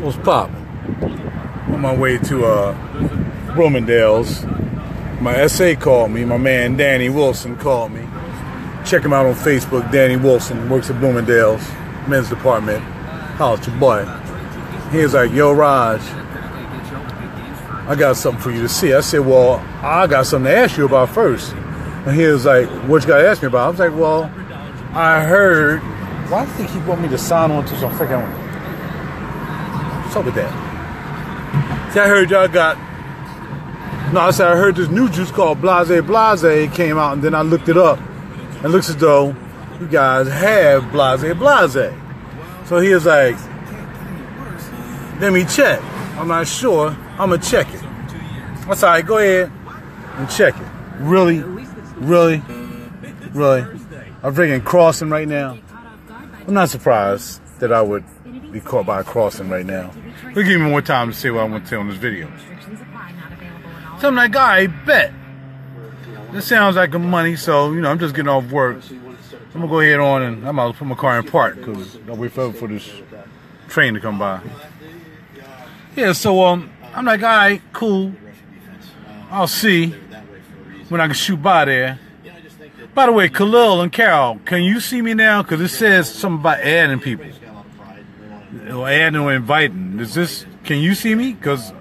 What's poppin'? On my way to Bloomingdale's. My SA called me. My man Danny Wilson called me. Check him out on Facebook. Danny Wilson works at Bloomingdale's men's department. Holla at your boy. He was like, "Yo, Raj, I got something for you to see." I said, "Well, I got something to ask you about first." And he was like, "What you got to ask me about?" I was like, "Well, I heard." Why do you think he want me to sign on to some freaking? What's up with that? See, I heard y'all got. No, I said I heard this new juice called Blase Blase came out, and then I looked it up. It looks as though you guys have Blase Blase. So he was like, "Let me check. I'm not sure. I'm gonna check it." That's all right. Go ahead and check it. Really, really, really. I'm freaking crossing right now. I'm not surprised that I would be caught by a crossing right now. We'll give me more time to say what I want to say on this video. So I'm like, all right, bet. This sounds like a money, so, you know, I'm just getting off work. I'm going to go ahead on and I'm going to put my car in park because I'll wait for this train to come by. Yeah, so I'm like, all right, cool. I'll see when I can shoot by there. By the way, Khalil and Carol, can you see me now? Because it says something about adding people. Or adding or inviting. Can you see me? Because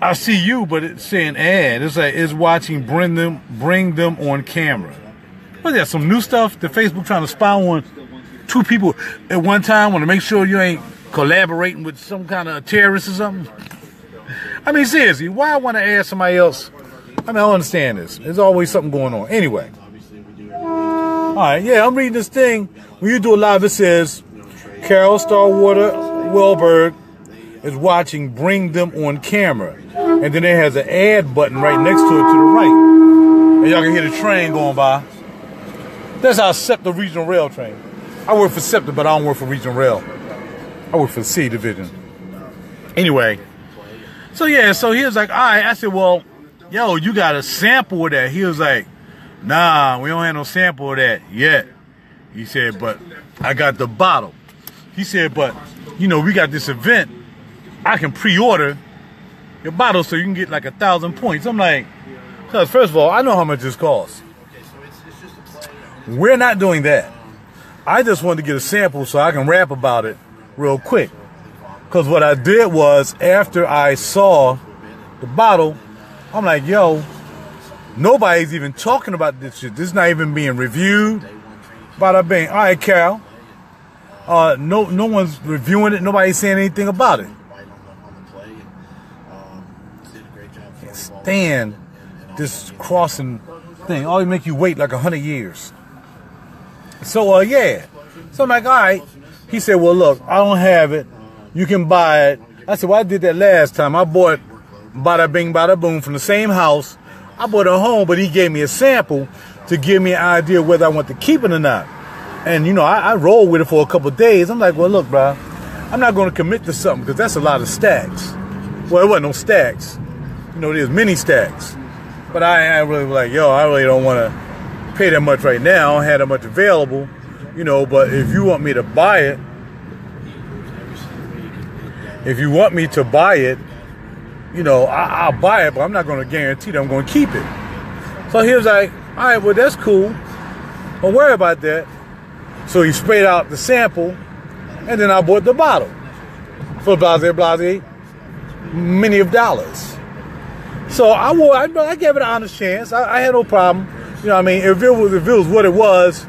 I see you, but it's saying add. It's like, it's watching bring them on camera. What's that, some new stuff? The Facebook trying to spy on two people at one time? Want to make sure you ain't collaborating with some kind of terrorist or something? I mean, seriously, why I want to add somebody else? I mean, I don't understand this. There's always something going on. Anyway. All right, yeah, I'm reading this thing. When you do a live, it says, Carol Starwater Welberg is watching Bring Them on Camera. And then it has an add button right next to it to the right. And y'all can hear the train going by. That's our SEPTA Regional Rail train. I work for SEPTA, but I don't work for Regional Rail. I work for the C Division. Anyway. So, yeah, so he was like, all right. I said, well, yo, you got a sample of that. He was like, nah, we don't have no sample of that yet. He said, but I got the bottle. He said, but, you know, we got this event. I can pre-order your bottle so you can get like 1,000 points. I'm like, because first of all, I know how much this costs. We're not doing that. I just wanted to get a sample so I can rap about it real quick. Because what I did was, after I saw the bottle, I'm like, yo, nobody's even talking about this shit. This is not even being reviewed. Bada bing. All right, Carol. No one's reviewing it. Nobody's saying anything about it. Can't stand this crossing thing. Always make you wait like 100 years. So, yeah. So I'm like, all right. He said, well, look, I don't have it. You can buy it. I said, well, I did that last time. I bought bada bing, bada boom from the same house. I bought it home, but he gave me a sample to give me an idea whether I want to keep it or not. And, you know, I rolled with it for a couple of days. I'm like, well, look, bro, I'm not going to commit to something because that's a lot of stacks. Well, it wasn't no stacks. You know, there's many stacks. But I really was like, yo, I really don't want to pay that much right now. I don't have that much available, you know, but if you want me to buy it, you know, I'll buy it, but I'm not going to guarantee that I'm going to keep it. So he was like, all right, well, that's cool. Don't worry about that. So he sprayed out the sample, and then I bought the bottle for blase, many of dollars. So I gave it an honest chance. I had no problem. You know what I mean? If it was what it was,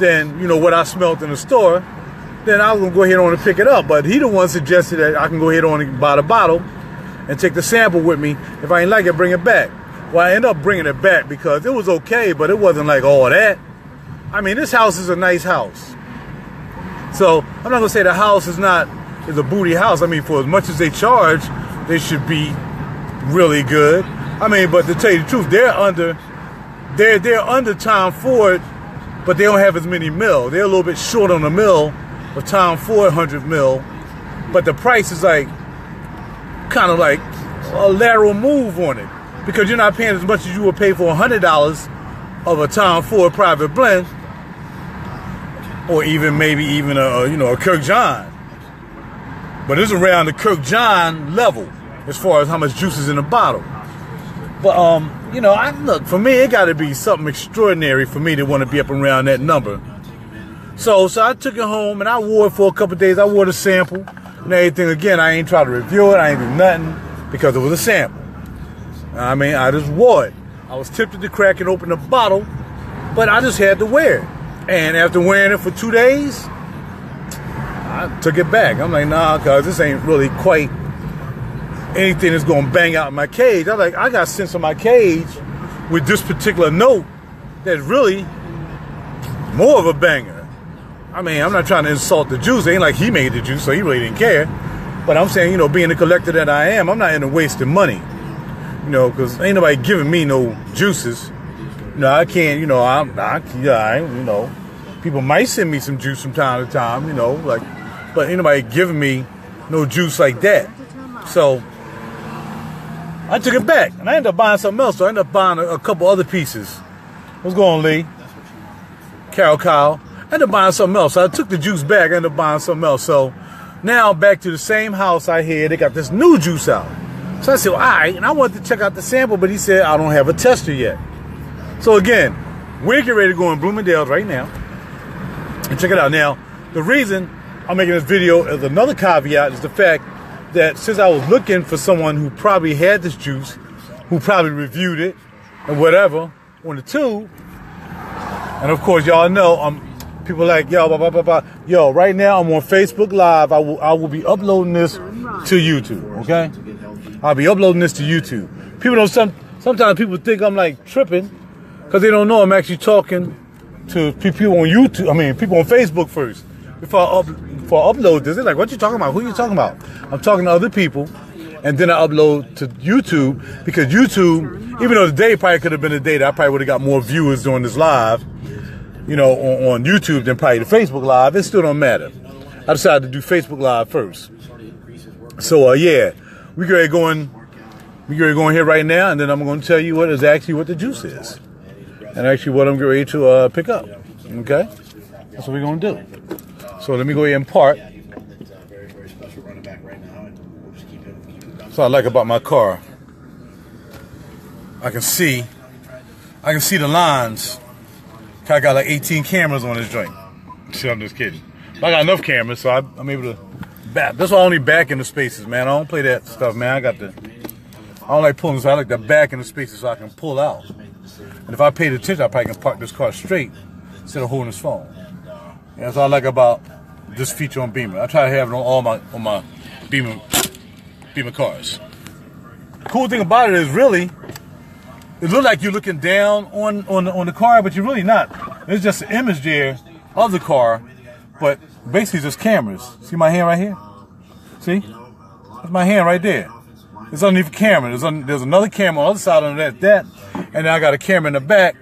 then, you know, what I smelled in the store, then I was going to go ahead on and pick it up. But he the one suggested that I can go ahead on and buy the bottle and take the sample with me. If I ain't like it, bring it back. Well, I ended up bringing it back because it was okay, but it wasn't like all that. I mean, this house is a nice house. So I'm not going to say the house is a booty house. I mean, for as much as they charge, they should be really good. I mean, but to tell you the truth, they're under Tom Ford, but they don't have as many mil. They're a little bit short on the mil of Tom Ford 100 mil, but the price is like kind of like a lateral move on it because you're not paying as much as you would pay for $100 of a Tom Ford private blend, or even maybe a Kirk John. But it's around the Kirk John level as far as how much juice is in the bottle. But, you know, look, for me, it got to be something extraordinary for me to want to be up around that number. So I took it home, and I wore it for a couple of days. I wore the sample and everything. Again, I ain't try to review it. I ain't do nothing because it was a sample. I mean, I just wore it. I was tempted to crack and open the bottle, but I just had to wear it. And after wearing it for 2 days, I took it back. I'm like, nah, because this ain't really quite anything that's going to bang out in my cage. I'm like, I got sense in my cage with this particular note that's really more of a banger. I mean, I'm not trying to insult the juice. It ain't like he made the juice, so he really didn't care. But I'm saying, you know, being the collector that I am, I'm not into wasting money. You know, because ain't nobody giving me no juices. You know, I can't, you know, you know, people might send me some juice from time to time, you know, like, but ain't nobody giving me no juice like that. So I took it back, and I ended up buying something else. So I ended up buying a couple other pieces. What's going on, Lee? Carol Kyle. I ended up buying something else. So I took the juice back. I ended up buying something else. So now back to the same house I had. They got this new juice out. So I said, well, all right. And I wanted to check out the sample, but he said, I don't have a tester yet. So again, we're getting ready to go in Bloomingdale right now. And check it out. Now, the reason I'm making this video as another caveat is the fact that since I was looking for someone who probably had this juice, who probably reviewed it and whatever on the tube, and of course y'all know people like yo, blah, blah, blah, blah. Yo, right now I'm on Facebook Live. I will be uploading this to YouTube. Okay, I'll be uploading this to YouTube. People don't sometimes people think I'm like tripping because they don't know I'm actually talking to people on YouTube. I mean, people on Facebook first before I upload this. They're like, what you talking about? Who you talking about? I'm talking to other people, and then I upload to YouTube because YouTube, even though the day probably could have been a day that I probably would have got more viewers doing this live, you know, on YouTube than probably the Facebook Live, it still don't matter. I decided to do Facebook Live first. So, yeah, we're going to go in here right now, and then I'm going to tell you what the juice is. And actually what I'm getting ready to pick up. Okay? That's what we're going to do. So let me go ahead and park. So I like about my car, I can see the lines. I got like 18 cameras on this joint. Shit, I'm just kidding. But I got enough cameras, so I'm able to back. That's why I only back in the spaces, man. I don't play that stuff, man. I don't like pulling, so I like the back in the spaces so I can pull out. And if I paid attention, I probably can park this car straight instead of holding this phone. And that's what I like about this feature on Beamer. I try to have it on all my Beamer cars. The cool thing about it is really, it looks like you're looking down on the car, but you're really not. There's just an image there of the car, but basically just cameras. See my hand right here? See? That's my hand right there. It's underneath the camera. There's another camera on the other side of that, and then I got a camera in the back.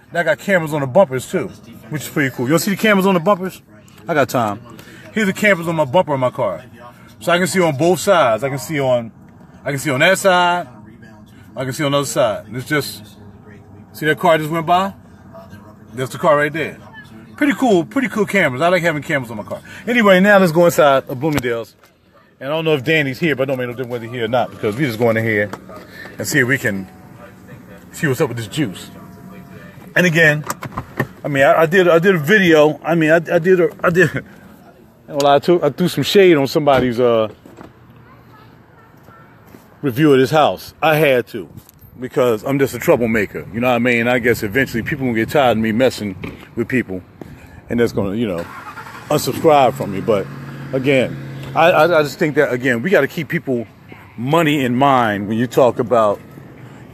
And I got cameras on the bumpers too, which is pretty cool. You want to see the cameras on the bumpers? I got time. Here's the cameras on my bumper in my car, so I can see on both sides. I can see on that side. I can see on the other side. It's just, see that car just went by? That's the car right there. Pretty cool cameras. I like having cameras on my car. Anyway, now let's go inside of Bloomingdale's. And I don't know if Danny's here, but I don't make no difference whether he's here or not, because we just going in here and see if we can see what's up with this juice. And again, I mean, I did a video. I mean, I threw some shade on somebody's review of this house. I had to, because I'm just a troublemaker. You know what I mean? I guess eventually people will get tired of me messing with people, and that's gonna, you know, unsubscribe from me. But again, I just think that, again, we got to keep people money in mind when you talk about,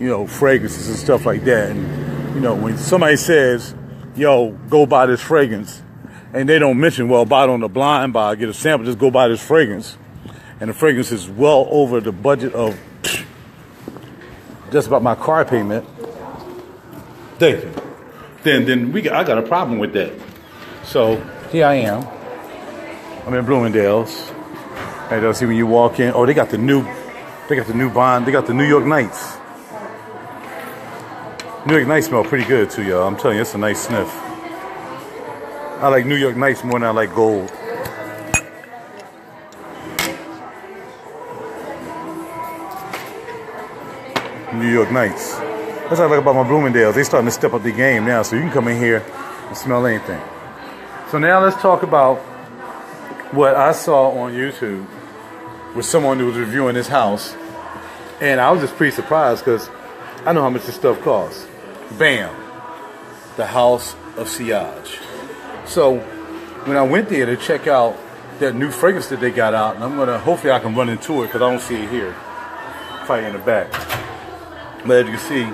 you know, fragrances and stuff like that. And, you know, when somebody says, yo, go buy this fragrance, and they don't mention, well, buy it on the blind buy, get a sample, just go buy this fragrance. And the fragrance is well over the budget of just about my car payment. Thank you. Then I got a problem with that. So here I am. I'm in Bloomingdale's. And you'll see when you walk in. Oh, they got the new bond. They got the New York Nights. New York Nights smell pretty good too, y'all. I'm telling you, it's a nice sniff. I like New York Nights more than I like gold. New York Knights. That's what I like about my Bloomingdales. They starting to step up the game now, so you can come in here and smell anything. So now let's talk about what I saw on YouTube with someone who was reviewing this house. And I was just pretty surprised because I know how much this stuff costs. Bam. The House of Sillage. So when I went there to check out that new fragrance that they got out, and hopefully I can run into it because I don't see it here. Probably in the back. But as you can see,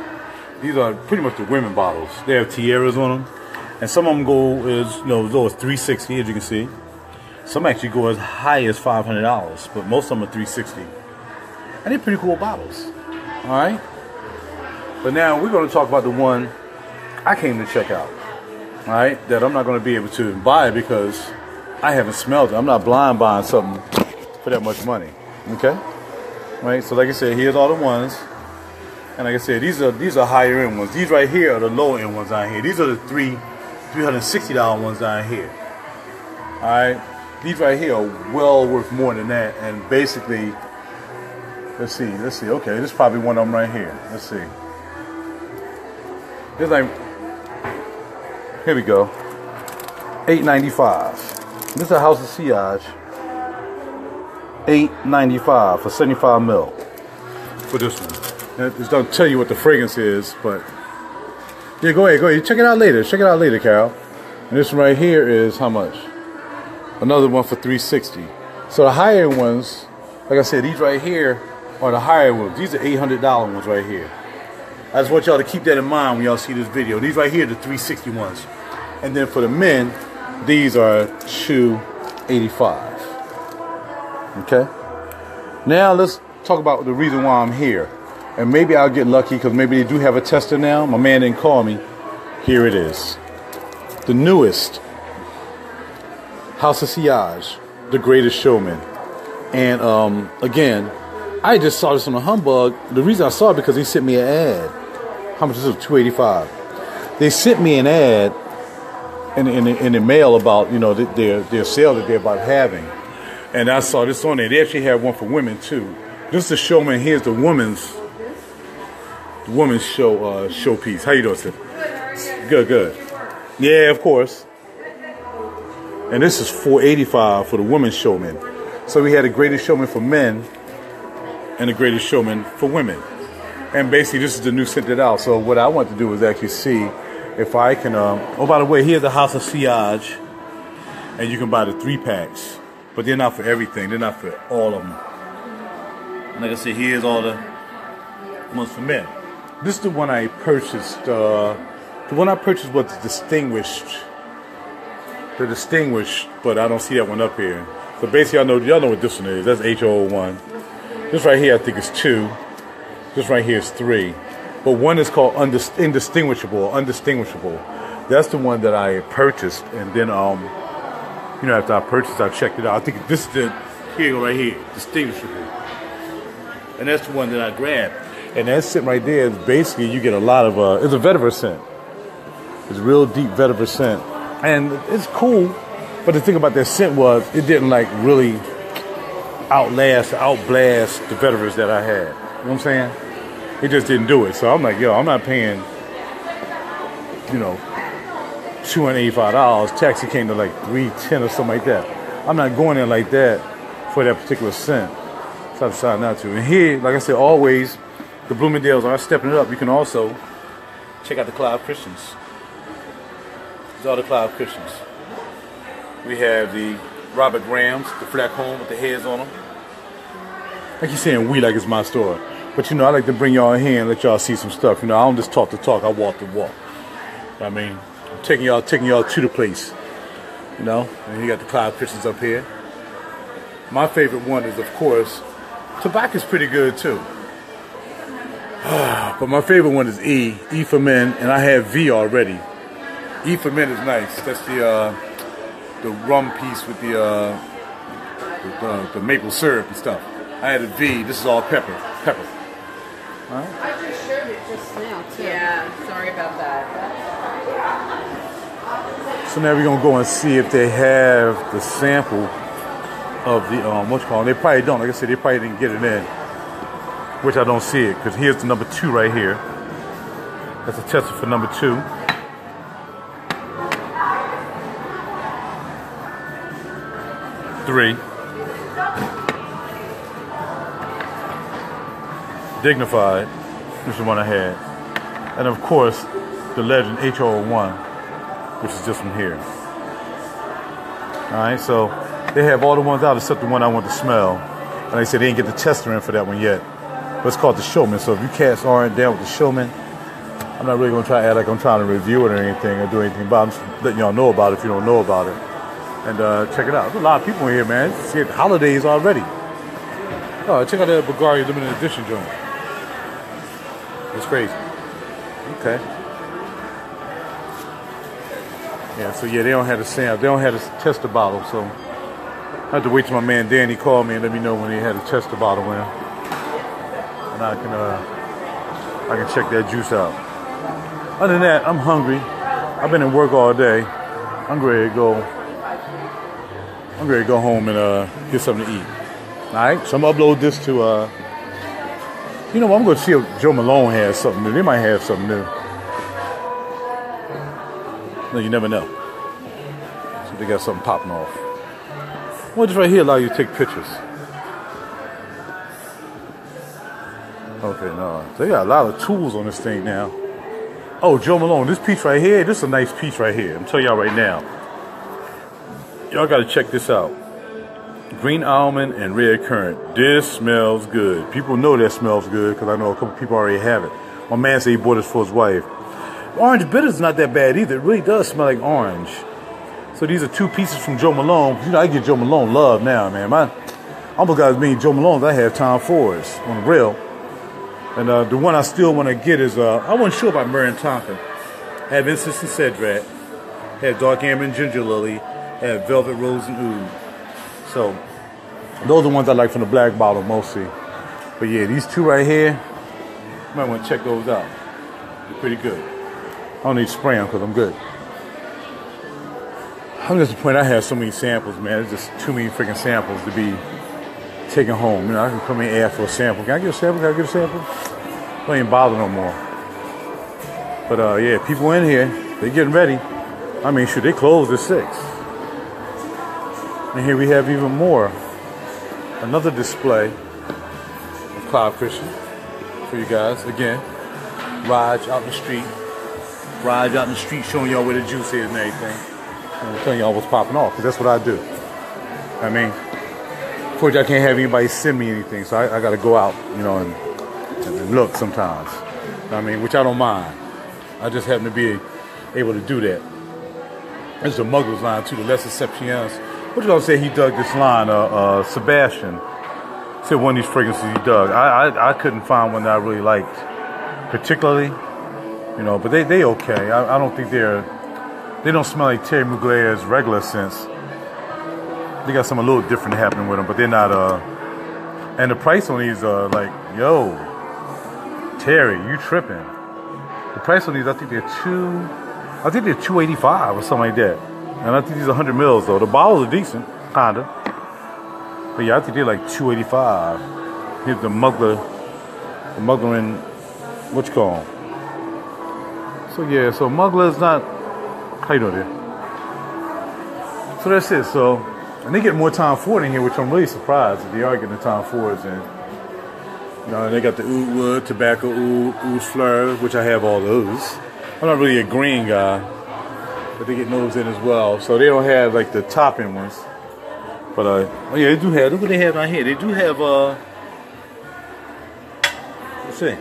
these are pretty much the women bottles. They have tiaras on them. And some of them go as low as $360, as you can see. Some actually go as high as $500, but most of them are $360. And they're pretty cool bottles. Alright? But now we're going to talk about the one I came to check out. Alright? That I'm not going to be able to buy because I haven't smelled it. I'm not blind buying something for that much money. Okay? Right? So like I said, here's all the ones. And like I said, these are higher end ones. These right here are the low end ones down here. These are the $360 ones down here. Alright? These right here are well worth more than that. And basically, let's see. Okay, this is probably one of them right here. Let's see. It's like, here we go. $8.95. This is a House of Sillage. $8.95 for 75 ml. For this one. Now, it doesn't tell you what the fragrance is, but yeah, go ahead. Check it out later. Carol. And this one right here is how much? Another one for $360. So the higher ones, like I said, these right here are the higher ones. These are $800 ones right here. I just want y'all to keep that in mind when y'all see this video. These right here are the $360 ones. And then for the men, these are $285. Okay? Now let's talk about the reason why I'm here. And maybe I'll get lucky because maybe they do have a tester now. My man didn't call me. Here it is. The newest House of Sillage, the greatest showman. And again, I just saw this on a Humbug. The reason I saw it because they sent me an ad. How much is it? $285. They sent me an ad in the mail about their sale that they're about having. And I saw this on there. They actually have one for women too. This is the Showman. Here's the woman's showpiece. How you doing, sis? Good. Yeah, of course. And this is $485 for the women's Showman. So we had the greatest showman for men and the greatest showman for women. And basically this is the new scent out. So what I want to do is actually see if I can, oh, by the way, here's the House of Sillage. And you can buy the 3-packs. But they're not for everything. They're not for all of them. And like I said, here's all the ones for men. This is the one I purchased. The one I purchased was the distinguished. The distinguished, but I don't see that one up here. So basically, y'all know what this one is. That's H001. This right here, I think is 2. This right here is 3. But one is called Undistinguishable. That's the one that I purchased, and then after I purchased, I checked it out. I think this is the right here, Distinguishable, and that's the one that I grabbed. And that scent right there is basically you get a lot of it's a vetiver scent. It's a real deep vetiver scent, and it's cool. But the thing about that scent was it didn't like really outblast the veterans that I had. You know what I'm saying? It just didn't do it. So I'm like, I'm not paying, $285. Taxi came to like $310 or something like that. I'm not going there like that for that particular scent. So I decided not to. And here, like I said, always the Bloomingdales are stepping it up. You can also check out the Cloud Christians. These are the Cloud Christians. We have the Robert Grahams, the flat home with the heads on them. I keep saying we like it's my store. But I like to bring y'all in here and let y'all see some stuff. I don't just talk the talk, I walk the walk. I mean, I'm taking y'all to the place. And you got the Cloud Christians up here. My favorite one is, of course, tobacco's pretty good too. But my favorite one is E for men, and I have V already. E for men is nice. That's the rum piece with the maple syrup and stuff. I had a V. This is all pepper. Right. I just showed it just now too. Yeah, sorry about that. So now we're gonna go and see if they have the sample of the They probably don't. Like I said, they probably didn't get it in. which I don't see it, because here's the number 2 right here. That's a tester for number 2. Three. Dignified, which is the one I had. And of course, the Legend HR01, which is just from here. Alright, so they have all the ones out except the one I want to smell. And they said they didn't get the tester in for that one yet. But it's called the Showman. So if you cats aren't down with the Showman, I'm not really going to try to act like I'm trying to review it or anything or do anything, but I'm just letting y'all know about it if you don't know about it. And check it out. There's a lot of people in here, man. It's holidays already. Oh, check out that Bulgaria limited edition joint. It's crazy. Okay. Yeah, so yeah, they don't have the sample. They don't have the tester bottle, so I had to wait till my man Danny called me and let me know when he had a tester bottle in. And I can check that juice out. Other than that, I'm hungry. I've been at work all day. I'm ready to go. I'm ready to go home and get something to eat. Alright, so I'm gonna upload this to you know what, I'm gonna see if Joe Malone has something new. They might have something new. No, you never know. So they got something popping off. Well, this right here allow you to take pictures. Okay, no. They got a lot of tools on this thing now. Oh, Joe Malone, this piece right here, this is a nice piece right here. I'm telling y'all right now. Y'all gotta check this out. Green almond and red currant. This smells good. People know that smells good because I know a couple people already have it. My man said he bought this for his wife. Orange bitter's not that bad either. It really does smell like orange. So these are 2 pieces from Joe Malone. You know, I give Joe Malone love now, man. I almost got as many Joe Malones I have Tom Fords on the real. And the one I still want to get is, I wasn't sure about Murray and Tonkin. Have Incense and Cedrat. Have Dark Amber and Ginger Lily. Have Velvet Rose and Oud. So, those are the ones I like from the black bottle mostly. But yeah, these 2 right here, you might want to check those out. They're pretty good. I don't need to spray them because I'm good. I'm just the point I have so many samples, man. It's just too many freaking samples to be taken home. You know, I can come in and ask for a sample. Can I get a sample? Can I get a sample? I don't even bother no more. But yeah, people in here, they getting ready. I mean, shoot, they closed at 6. And here we have even more. Another display of Cloud Christian for you guys. Again, Raj out in the street. Raj out in the street showing y'all where the juice is and everything. And I'm telling y'all what's popping off, because that's what I do. I mean, unfortunately, I can't have anybody send me anything, so I got to go out, you know, and look sometimes. I mean, which I don't mind. I just happen to be able to do that. There's the Muggles line, too, the Les Exceptions. What you gonna say he dug this line? Sebastian said one of these fragrances he dug. I couldn't find one that I really liked particularly, you know, but they okay. I don't think they don't smell like Terry Mugler's regular scents. They got something a little different happening with them, but they're not and the price on these are like, yo, Terry, you tripping. The price on these, I think they're $285 or something like that. And I think these are 100 mils though. The bottles are decent, kinda. But yeah, I think they're like $285. Here's the Muggler in, what you call them? So yeah, so Muggler is not, how you doing there? So that's it, so, and they get more Tom Ford in here, which I'm really surprised that they are getting the Tom Fords in. You know, they got the oud wood, tobacco oud fleur, which I have all those. I'm not really a green guy, but they get those in as well. So they don't have like the top end ones. But oh yeah, they do have, look what they have down here. They do have let's see.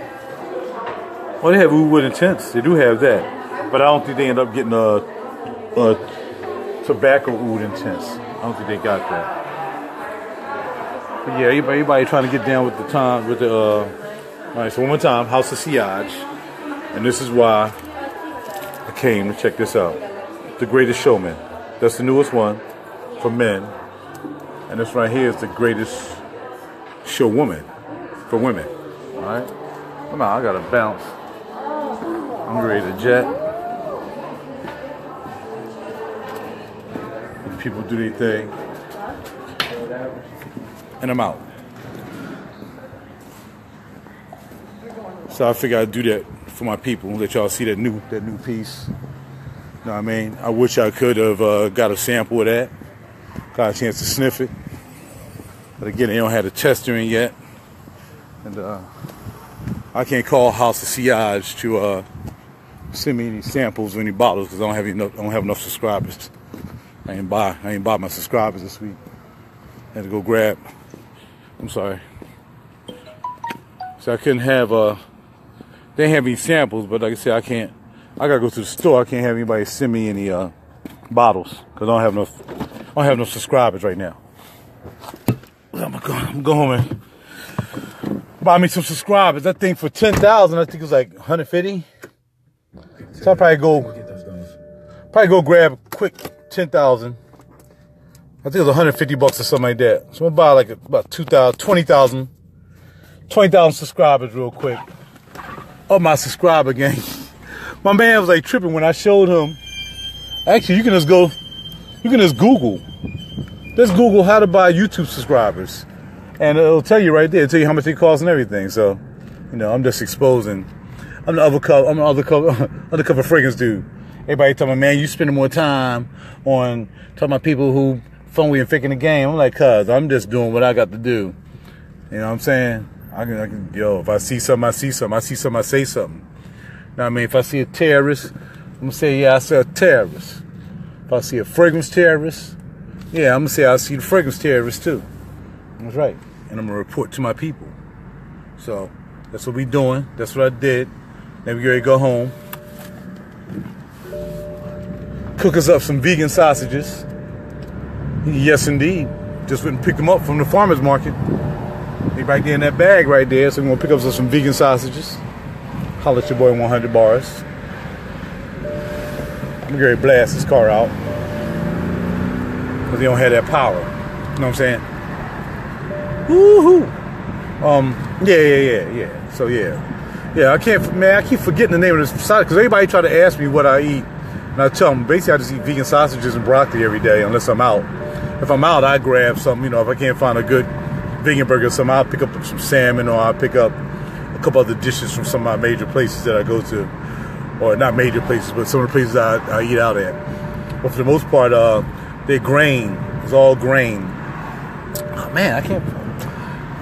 Well, they have oud wood intense. They do have that. But I don't think they end up getting a tobacco oud intense. I don't think they got that. But yeah, everybody trying to get down with the time, with the all right, so one more time, House of Sillage. And this is why I came to check this out. The Greatest Showman. That's the newest one for men. And this right here is the Greatest Showwoman for women. Alright? Come on, I gotta bounce. I'm ready to jet. People do their thing. And I'm out. So I figured I'd do that for my people, let y'all see that new piece. You know what I mean? I wish I could have got a sample of that, got a chance to sniff it. But again, they don't have the tester in yet, and I can't call House of Sillage to send me any samples or any bottles because I don't have enough subscribers. I ain't buy my subscribers this week. I had to go grab. I'm sorry. So I couldn't have they didn't have any samples, but like I said, I gotta go to the store. I can't have anybody send me any bottles because I don't have enough subscribers right now. I'm gonna go home and buy me some subscribers. That thing for 10,000, I think it was like 150. So I'll probably go grab a quick 10,000. I think it was 150 bucks or something like that. So I'm gonna buy like about 20,000 subscribers real quick. Up my subscriber gang. My man was like tripping when I showed him. Actually, you can just Google. Just Google how to buy YouTube subscribers. And it'll tell you right there, it'll tell you how much it costs and everything. So, you know, I'm just exposing. I'm the undercover fragrance dude. Everybody talking about, man, you spending more time on talking about people who phony and faking the game. I'm like, cuz, I'm just doing what I got to do. You know what I'm saying? I can, if I see something, I see something. I see something, I say something. You know what I mean? If I see a terrorist, I'm going to say, yeah, I saw a terrorist. If I see a fragrance terrorist, yeah, I'm going to say I see the fragrance terrorist too. That's right. And I'm going to report to my people. So, that's what we doing. That's what I did. Then we ready to go home. Cook us up some vegan sausages. Yes, indeed. Just went and picked them up from the farmer's market. They right there in that bag right there. So we're going to pick up some vegan sausages. Holla at your boy 100 bars. I'm going to blast this car out. Because they don't have that power. You know what I'm saying? Woohoo! Yeah. So yeah, I keep forgetting the name of this sausage because everybody try to ask me what I eat, and I tell them basically I just eat vegan sausages and broccoli every day unless I'm out. If I'm out, I grab something. You know, if I can't find a good vegan burger or something, I'll pick up some salmon or I'll pick up a couple other dishes from some of my major places that I go to, or not major places, but some of the places I eat out at. But for the most part, they're grain. It's all grain. Oh man, I can't.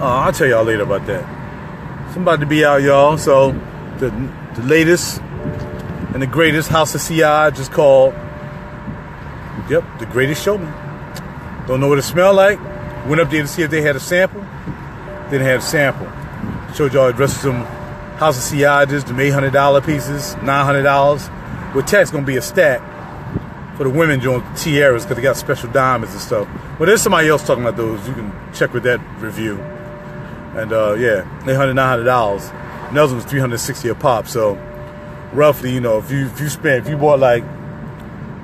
I'll tell y'all later about that. I'm about to be out, y'all. So the latest and the greatest House of Sillage is called, yep, The Greatest Showman. Don't know what it smelled like. Went up there to see if they had a sample. Didn't have a sample. Showed y'all the rest of some House of Sillages, the $800 pieces, $900. With tax gonna be a stack for the women doing tiaras because they got special diamonds and stuff. But there's somebody else talking about those. You can check with that review. And yeah, $800, $900. And those ones $360 a pop. So roughly, you know, if you bought like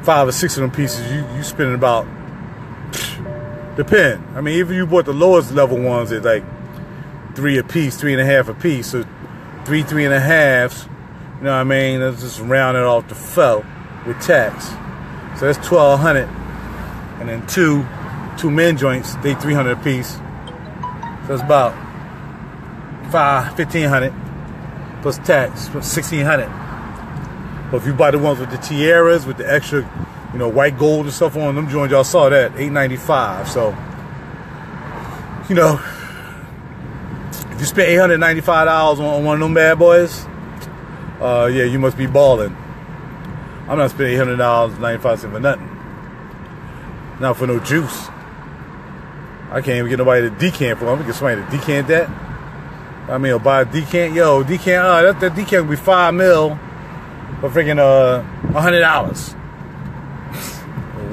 5 or 6 of them pieces, you spending about, depend. I mean, even if you bought the lowest level ones, it's like 3 a piece, 3.5 a piece. So 3.5. You know what I mean? Let's just round it off the felt with tax. So that's $1,200. And then two men joints, they $300 a piece. So it's about $1,500 plus tax, $1,600. But if you buy the ones with the tiaras, with the extra, you know, white gold and stuff on them joints, y'all saw that, $895. So, you know, if you spend $895 on one of them bad boys, yeah, you must be balling. I'm not spending $800.95 for nothing. Not for no juice. I can't even get nobody to decant for them. I'm gonna get somebody to decant that. I mean, I'll buy a decant. Yo, decant, that decant will be $5 mil for freaking $100.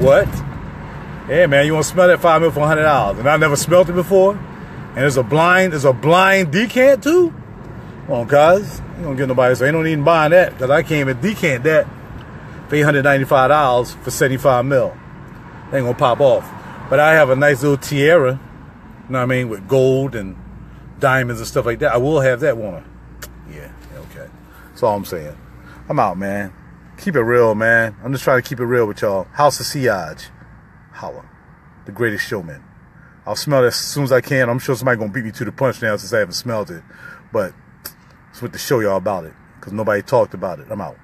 What? Yeah, man, you want to smell that $5 mil for $100? And I never smelled it before. And there's a blind decant too. Come on, guys, you don't get nobody, so ain't no need in buying that because I can't even decant that for $895 for 75 mil. They ain't gonna pop off. But I have a nice little tiara, you know what I mean, with gold and diamonds and stuff like that. I will have that, won't I? Yeah, okay. That's all I'm saying. I'm out, man. Keep it real, man. I'm just trying to keep it real with y'all. House of Sillage. Holla. The Greatest Showman. I'll smell it as soon as I can. I'm sure somebody's going to beat me to the punch now since I haven't smelled it. But Just went to show y'all about it because nobody talked about it. I'm out.